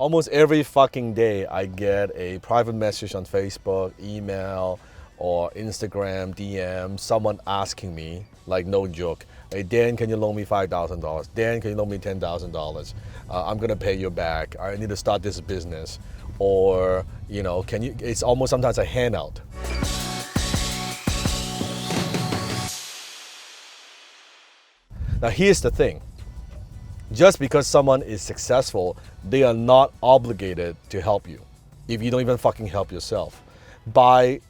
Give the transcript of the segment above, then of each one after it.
Almost every fucking day I get a private message on Facebook, email, or Instagram DM, someone asking me, like no joke, hey Dan, can you loan me $5,000? Dan, can you loan me $10,000? I'm gonna pay you back. I need to start this business. Or, it's almost sometimes a handout. Now here's the thing. Just because someone is successful, they are not obligated to help you if you don't even fucking help yourself. By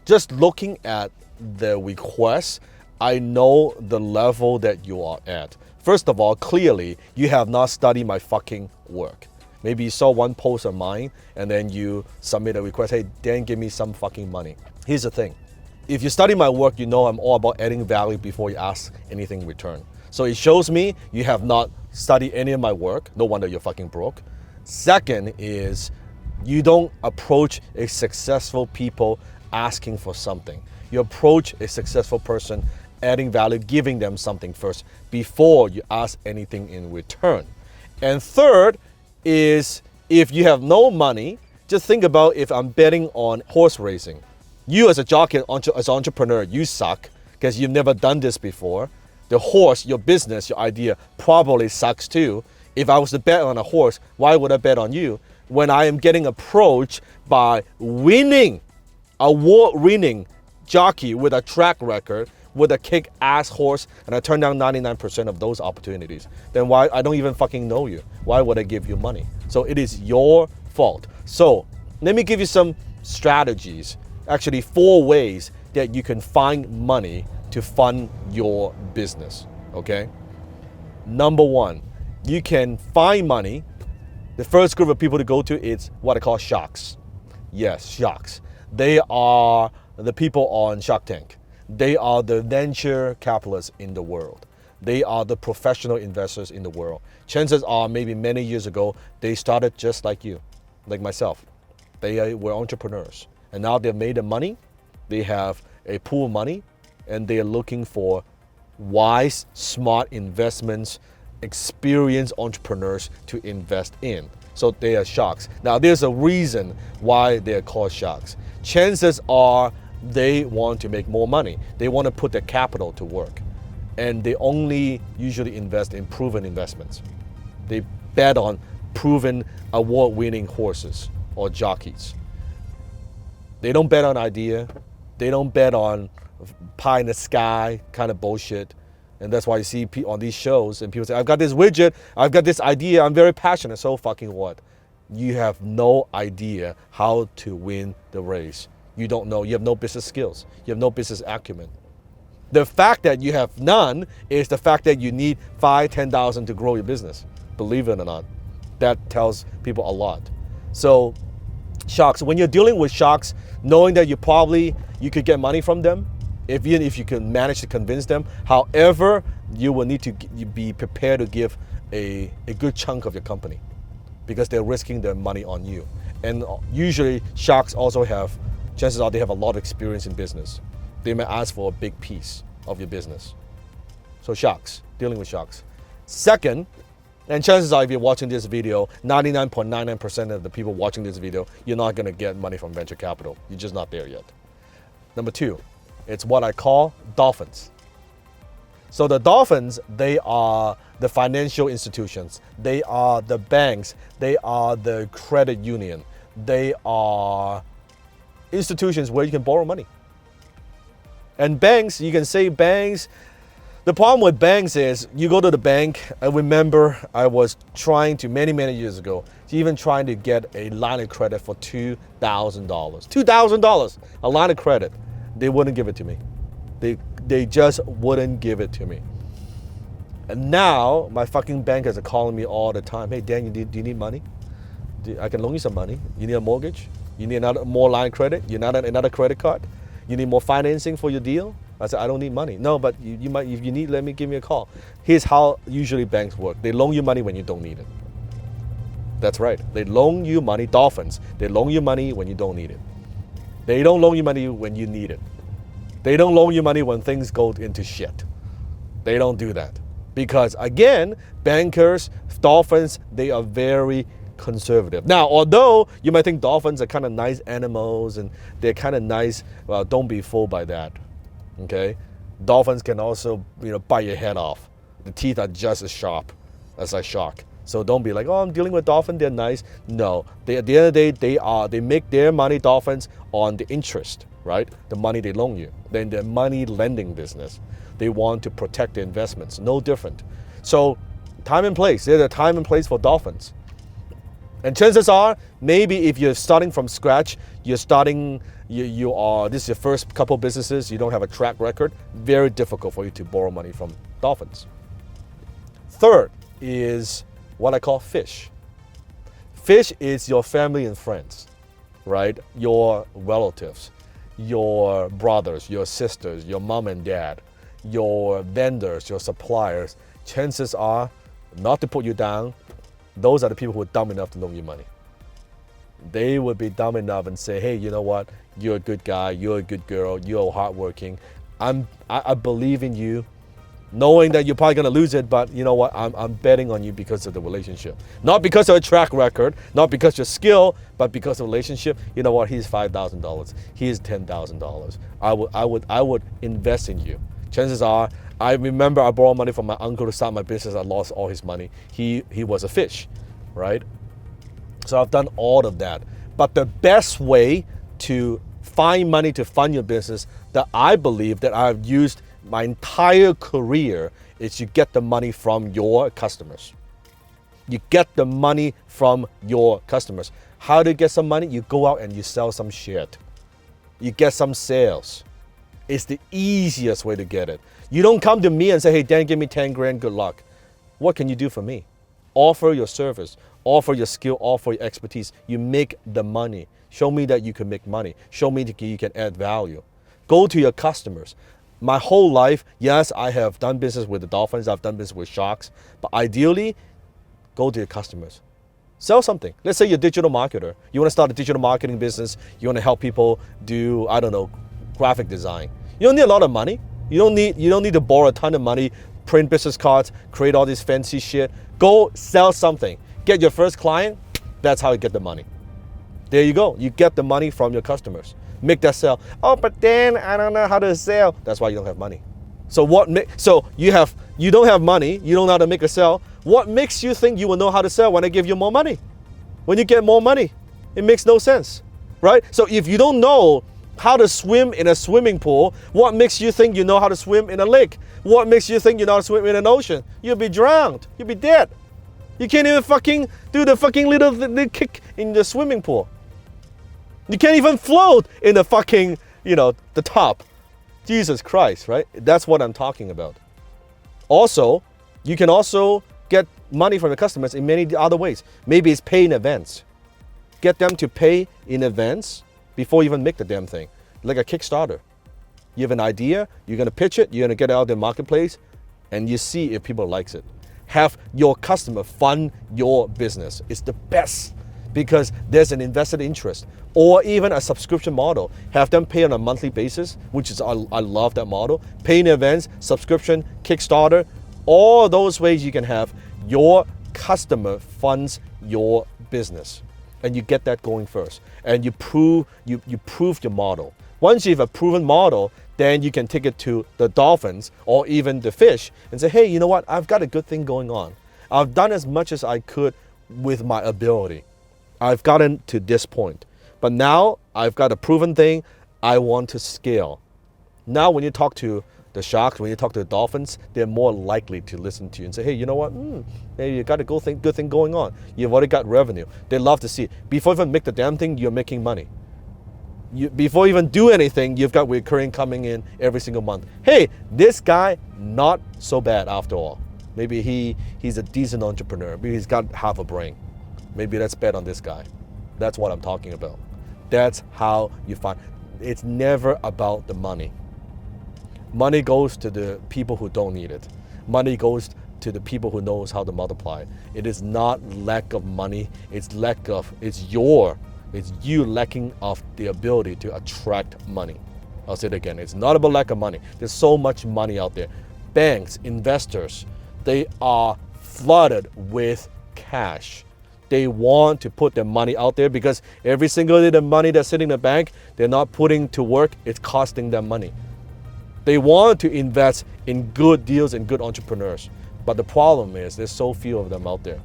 just looking at the request, I know the level that you are at. First of all, clearly, you have not studied my fucking work. Maybe you saw one post of mine and then you submit a request, hey, Dan, give me some fucking money. Here's the thing. If you study my work, you know I'm all about adding value before you ask anything in return. So it shows me you have not studied any of my work. No wonder you're fucking broke. Second is you don't approach a successful people asking for something. You approach a successful person adding value, giving them something first before you ask anything in return. And third is if you have no money, just think about if I'm betting on horse racing. You as a jockey, as an entrepreneur, you suck because you've never done this before. The horse, your business, your idea probably sucks too. If I was to bet on a horse, why would I bet on you? When I am getting approached by award-winning jockey with a track record, with a kick-ass horse, and I turn down 99% of those opportunities, then why? I don't even fucking know you. Why would I give you money? So it is your fault. So let me give you some strategies, actually 4 ways that you can find money to fund your business, okay? Number 1, you can find money. The first group of people to go to is what I call sharks. Yes, sharks. They are the people on Shark Tank. They are the venture capitalists in the world. They are the professional investors in the world. Chances are maybe many years ago, they started just like you, like myself. They were entrepreneurs. And now they've made the money. They have a pool of money. And they are looking for wise, smart investments, experienced entrepreneurs to invest in. So they are sharks. Now there's a reason why they are called sharks. Chances are they want to make more money. They want to put their capital to work. And they only usually invest in proven investments. They bet on proven award-winning horses or jockeys. They don't bet on idea. They don't bet on pie in the sky kind of bullshit. And that's why you see on these shows and people say, I've got this widget, I've got this idea, I'm very passionate. So fucking what? You have no idea how to win the race. You don't know. You have no business skills. You have no business acumen. The fact that you have none is the fact that you need $5,000, $10,000 to grow your business. Believe it or not, that tells people a lot. So sharks, when you're dealing with sharks, knowing that you could get money from them, even if you can manage to convince them. However, you will need to be prepared to give a good chunk of your company because they're risking their money on you. And usually sharks also chances are they have a lot of experience in business. They may ask for a big piece of your business. So sharks, dealing with sharks. Second, and chances are if you're watching this video, 99.99% of the people watching this video, you're not gonna get money from venture capital. You're just not there yet. Number 2, it's what I call dolphins. So the dolphins, they are the financial institutions. They are the banks. They are the credit union. They are institutions where you can borrow money. And banks, you can say banks. The problem with banks is you go to the bank. I remember I was trying to, many years ago, even trying to get a line of credit for $2,000. $2,000, a line of credit. They wouldn't give it to me. They just wouldn't give it to me. And now my fucking bankers are calling me all the time. Hey Dan, do you need money? I can loan you some money. You need a mortgage? You need more line of credit? You need another credit card? You need more financing for your deal? I said, I don't need money. No, but you might, if you need, give me a call. Here's how usually banks work. They loan you money when you don't need it. That's right. They loan you money, dolphins. They loan you money when you don't need it. They don't loan you money when you need it. They don't loan you money when things go into shit. They don't do that. Because again, bankers, dolphins, they are very conservative. Now, although you might think dolphins are kind of nice animals and they're kind of nice, well, don't be fooled by that. Okay, dolphins can also, bite your head off. The teeth are just as sharp as a shark. So don't be like, oh, I'm dealing with dolphins, they're nice. No, at the end of the day, they make their money, dolphins, on the interest, right? The money they loan you. Then the money lending business. They want to protect their investments. No different. So time and place. There's a time and place for dolphins. And chances are, maybe if you're starting from scratch, this is your first couple businesses, you don't have a track record, very difficult for you to borrow money from dolphins. Third is what I call fish. Fish is your family and friends, right? Your relatives, your brothers, your sisters, your mom and dad, your vendors, your suppliers. Chances are, not to put you down, those are the people who are dumb enough to loan you money. They would be dumb enough and say, hey, you know what? You're a good guy, you're a good girl, you're hardworking. I believe in you, knowing that you're probably gonna lose it, but you know what? I'm betting on you because of the relationship. Not because of a track record, not because of your skill, but because of relationship. You know what? He's $5,000. He's $10,000. I would invest in you. Chances are, I remember I borrowed money from my uncle to start my business. I lost all his money. He was a fish, right? So I've done all of that. But the best way to find money to fund your business that I believe that I've used my entire career is you get the money from your customers. You get the money from your customers. How do you get some money? You go out and you sell some shit. You get some sales. It's the easiest way to get it. You don't come to me and say, hey, Dan, give me 10 grand, good luck. What can you do for me? Offer your service, offer your skill, offer your expertise. You make the money. Show me that you can make money. Show me that you can add value. Go to your customers. My whole life, yes, I have done business with the dolphins, I've done business with sharks, but ideally, go to your customers. Sell something. Let's say you're a digital marketer. You want to start a digital marketing business. You want to help people do, graphic design. You don't need a lot of money. You don't need to borrow a ton of money, print business cards, create all this fancy shit. Go sell something. Get your first client. That's how you get the money. There you go. You get the money from your customers. Make that sell. Oh, but then I don't know how to sell. That's why you don't have money. So you don't have money. You don't know how to make a sell. What makes you think you will know how to sell when I give you more money? When you get more money, it makes no sense, right? So if you don't know how to swim in a swimming pool, what makes you think you know how to swim in a lake? What makes you think you know how to swim in an ocean? You'll be drowned. You'll be dead. You can't even fucking do the fucking little kick in the swimming pool. You can't even float in the fucking, the top. Jesus Christ, right? That's what I'm talking about. Also, you can also get money from your customers in many other ways. Maybe it's pay in advance. Get them to pay in advance before you even make the damn thing. Like a Kickstarter. You have an idea, you're going to pitch it, you're going to get it out of the marketplace, and you see if people likes it. Have your customer fund your business. It's the best because there's an invested interest. Or even a subscription model. Have them pay on a monthly basis, which is, I love that model. Pay in advance, subscription, Kickstarter. All those ways you can have your customer funds your business. And you get that going first. And you prove your model. Once you have a proven model, then you can take it to the dolphins or even the fish and say, hey, you know what? I've got a good thing going on. I've done as much as I could with my ability. I've gotten to this point. But now I've got a proven thing. I want to scale. Now when you talk to the sharks, when you talk to the dolphins, they're more likely to listen to you and say, hey, you know what? Hey, you got a good thing going on. You've already got revenue. They love to see it. Before you even make the damn thing, you're making money. Before you even do anything, you've got recurring coming in every single month. Hey, this guy, not so bad after all. Maybe he's a decent entrepreneur. Maybe he's got half a brain. Maybe let's bet on this guy. That's what I'm talking about. That's how you find. It's never about the money. Money goes to the people who don't need it. Money goes to the people who knows how to multiply. It is not lack of money. It's you lacking of the ability to attract money. I'll say it again. It's not about lack of money. There's so much money out there. Banks, investors, they are flooded with cash. They want to put their money out there because every single day the money that's sitting in the bank, they're not putting to work, it's costing them money. They want to invest in good deals and good entrepreneurs. But the problem is there's so few of them out there.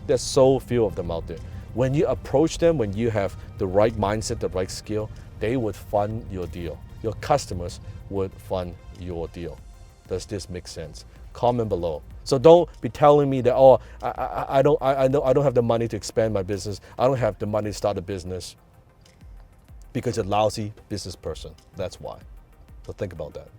There's so few of them out there. When you approach them, when you have the right mindset, the right skill, they would fund your deal. Your customers would fund your deal. Does this make sense? Comment below. So don't be telling me that, oh, I don't have the money to expand my business. I don't have the money to start a business because you're a lousy business person. That's why. So think about that.